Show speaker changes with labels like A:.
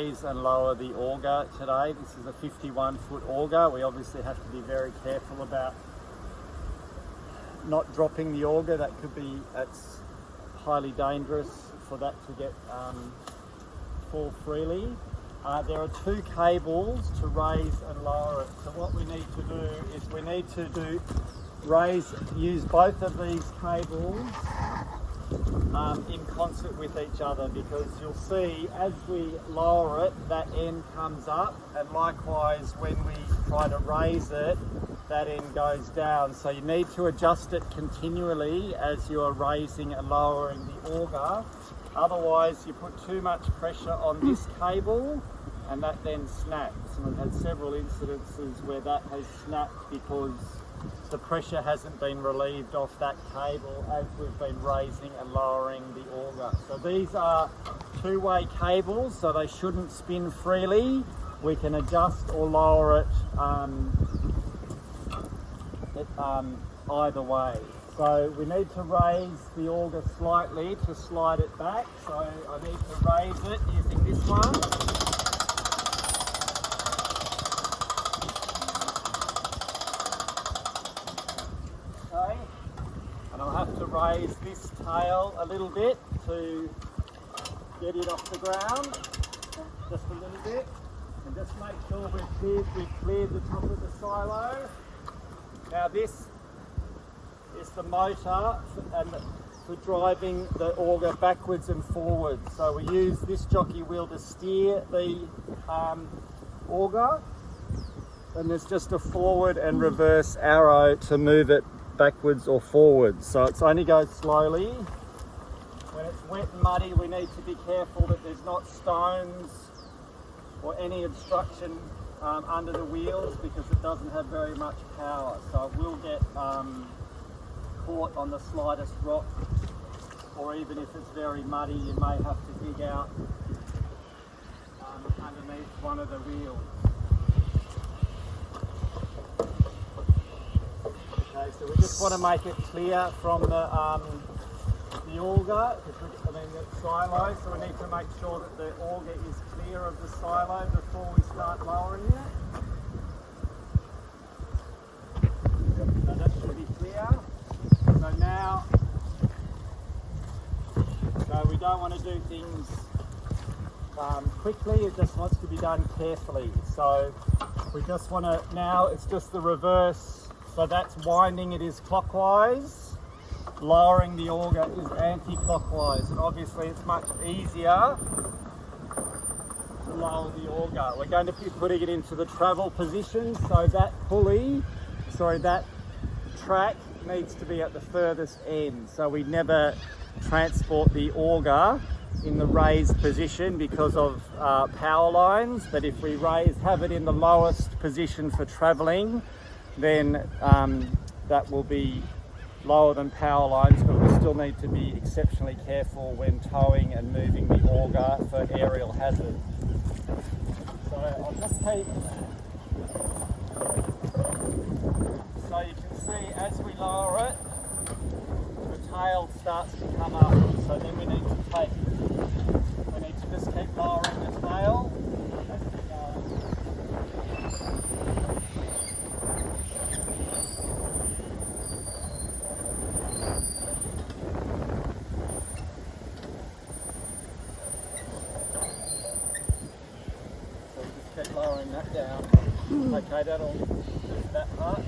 A: Raise and lower the auger today. This is a 51-foot auger. We obviously have to be very careful about not dropping the auger. That's highly dangerous for that to get fall freely. There are two cables to raise and lower it. So what we need to do is we need to use both of these cables in concert with each other, because you'll see as we lower it, that end comes up, and likewise when we try to raise it, that end goes down. So you need to adjust it continually as you are raising and lowering the auger. Otherwise you put too much pressure on this cable and that then snaps. And we've had several incidences where that has snapped because the pressure hasn't been relieved off that cable as we've been raising and lowering the auger. So these are two-way cables, so they shouldn't spin freely. We can adjust or lower it either way. So we need to raise the auger slightly to slide it back. So I need to raise it using this one. Okay. And I'll have to raise this tail a little bit to get it off the ground. Just a little bit. And just make sure we've cleared the top of the silo. Now this is the motor for driving the auger backwards and forwards. So we use this jockey wheel to steer the auger, and there's just a forward and reverse arrow to move it backwards or forwards. So it's only goes slowly. When it's wet and muddy, we need to be careful that there's not stones or any obstruction under the wheels, because it doesn't have very much power, so it will get caught on the slightest rock, or even if it's very muddy you may have to dig out underneath one of the wheels. Okay, so we just want to make it clear from the auger, the silo, so we need to make sure that the auger is clear of the silo before we start lowering it. So that should be clear. So now, we don't want to do things quickly, it just wants to be done carefully. So we just want to, now it's just the reverse, so that's winding it is clockwise. Lowering the auger is anti-clockwise, and obviously it's much easier to lower the auger. We're going to be putting it into the travel position, so that that track needs to be at the furthest end. So we never transport the auger in the raised position because of power lines, but if we have it in the lowest position for travelling, then that will be lower than power lines, but we still need to be exceptionally careful when towing and moving the auger for aerial hazards. So I'll just keep, so you can see as we lower it, the tail starts to come up, so then we need to just keep lowering the tail as we go. Lowering that down. Okay, that'll do that part.